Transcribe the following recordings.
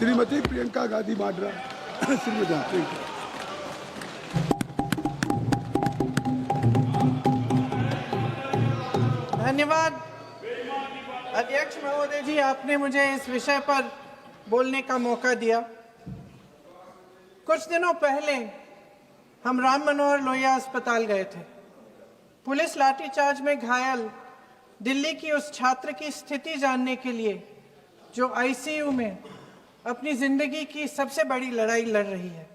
श्रीमती प्रियंका गांधी वाड्रा। श्रीमती धन्यवाद अध्यक्ष महोदय जी, आपने मुझे इस विषय पर बोलने का मौका दिया। कुछ दिनों पहले हम राम मनोहर लोहिया अस्पताल गए थे। पुलिस लाठीचार्ज में घायल दिल्ली की उस छात्र की स्थिति जानने के लिए जो आईसीयू में अपनी जिंदगी की सबसे बड़ी लड़ाई लड़ रही है।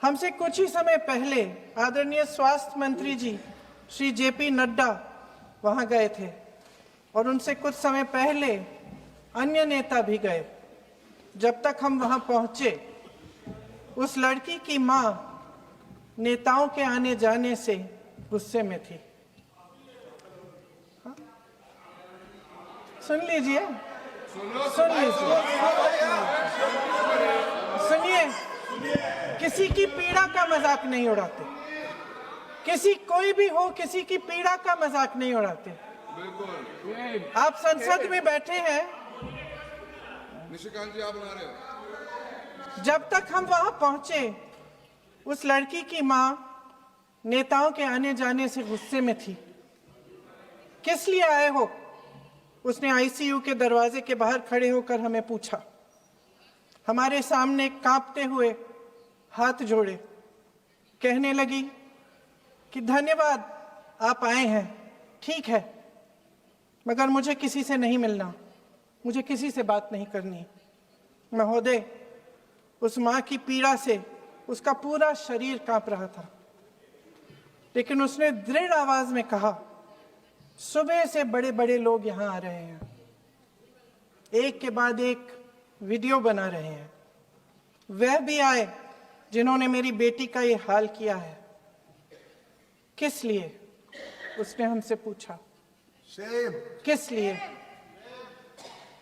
हमसे कुछ ही समय पहले आदरणीय स्वास्थ्य मंत्री जी श्री जेपी नड्डा वहां गए थे और उनसे कुछ समय पहले अन्य नेता भी गए। जब तक हम वहां पहुंचे, उस लड़की की मां नेताओं के आने जाने से गुस्से में थी। सुन लीजिए, सुनिए, किसी की पीड़ा का मजाक नहीं उड़ाते। कोई भी हो, किसी की पीड़ा का मजाक नहीं उड़ाते। आप संसद में बैठे हैं, निशिकांत जी आप बना रहे हो। जब तक हम वहां पहुंचे, उस लड़की की मां नेताओं के आने जाने से गुस्से में थी। किस लिए आए हो? उसने आईसीयू के दरवाजे के बाहर खड़े होकर हमें पूछा। हमारे सामने कांपते हुए हाथ जोड़े कहने लगी कि धन्यवाद आप आए हैं, ठीक है, मगर मुझे किसी से नहीं मिलना, मुझे किसी से बात नहीं करनी। महोदय, उस मां की पीड़ा से उसका पूरा शरीर कांप रहा था, लेकिन उसने दृढ़ आवाज में कहा, सुबह से बड़े बड़े लोग यहां आ रहे हैं, एक के बाद एक वीडियो बना रहे हैं। वह भी आए जिन्होंने मेरी बेटी का ये हाल किया है। किस लिए? उसने हमसे पूछा। किस लिए?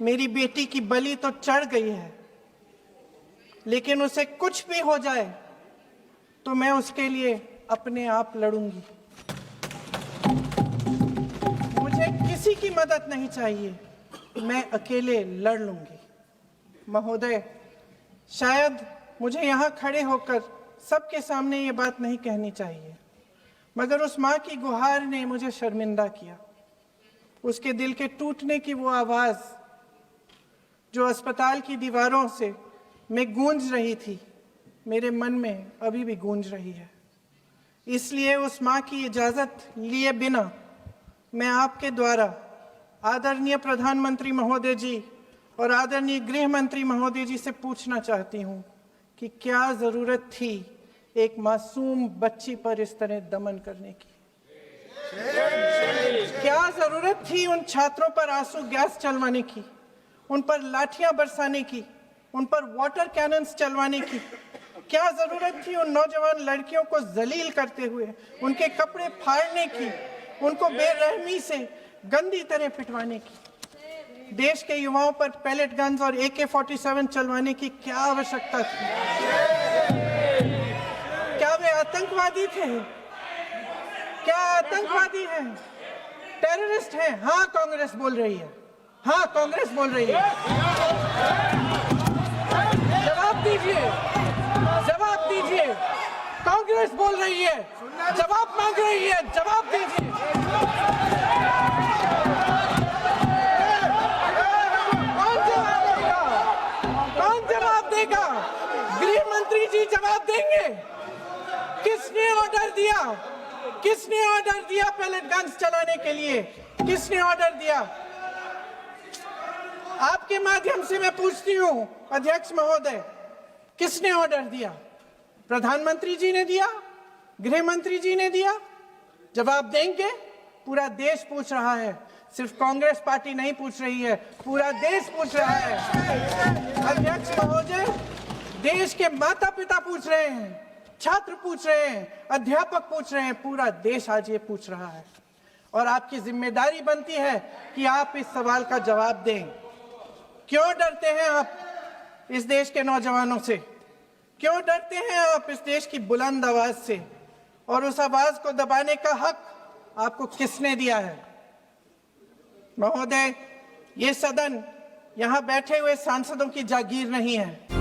मेरी बेटी की बलि तो चढ़ गई है, लेकिन उसे कुछ भी हो जाए तो मैं उसके लिए अपने आप लड़ूंगी। मुझे किसी की मदद नहीं चाहिए, मैं अकेले लड़ लूंगी। महोदय, शायद मुझे यहाँ खड़े होकर सबके सामने ये बात नहीं कहनी चाहिए, मगर उस माँ की गुहार ने मुझे शर्मिंदा किया। उसके दिल के टूटने की वो आवाज जो अस्पताल की दीवारों से में गूंज रही थी, मेरे मन में अभी भी गूंज रही है। इसलिए उस माँ की इजाजत लिए बिना मैं आपके द्वारा आदरणीय प्रधानमंत्री महोदय जी और आदरणीय गृह मंत्री महोदय जी से पूछना चाहती हूँ कि क्या जरूरत थी एक मासूम बच्ची पर इस तरह दमन करने की? क्या जरूरत थी उन छात्रों पर आंसू गैस चलवाने की, उन पर लाठियां बरसाने की, उन पर वाटर कैनन्स चलवाने की? क्या जरूरत थी उन नौजवान लड़कियों को जलील करते हुए उनके कपड़े फाड़ने की, उनको बेरहमी से गंदी तरह पिटवाने की? देश के युवाओं पर पैलेट गन्स और AK-47 चलवाने की क्या आवश्यकता थी? क्या वे आतंकवादी थे? क्या आतंकवादी हैं? टेररिस्ट हैं? हाँ, कांग्रेस बोल रही है। हाँ, कांग्रेस बोल रही है। जवाब दीजिए, जवाब दीजिए। कांग्रेस बोल रही है, जवाब मांग रही है, जवाब दीजिए। कौन जवाब देगा? गृह मंत्री जी जवाब देंगे। किसने ऑर्डर दिया? किसने ऑर्डर दिया पैलेट गन्स चलाने के लिए? किसने ऑर्डर दिया? आपके माध्यम से मैं पूछती हूं अध्यक्ष महोदय, किसने ऑर्डर दिया? प्रधानमंत्री जी ने दिया? गृह मंत्री जी ने दिया? जवाब देंगे? पूरा देश पूछ रहा है, सिर्फ कांग्रेस पार्टी नहीं पूछ रही है, पूरा देश पूछ रहा है। अध्यक्ष महोदय, देश के माता पिता पूछ रहे हैं, छात्र पूछ रहे हैं, अध्यापक पूछ रहे हैं, पूरा देश आज ये पूछ रहा है। और आपकी जिम्मेदारी बनती है कि आप इस सवाल का जवाब दें। क्यों डरते हैं आप इस देश के नौजवानों से? क्यों डरते हैं आप इस देश की बुलंद आवाज से? और उस आवाज को दबाने का हक आपको किसने दिया है? महोदय, ये सदन यहाँ बैठे हुए सांसदों की जागीर नहीं है।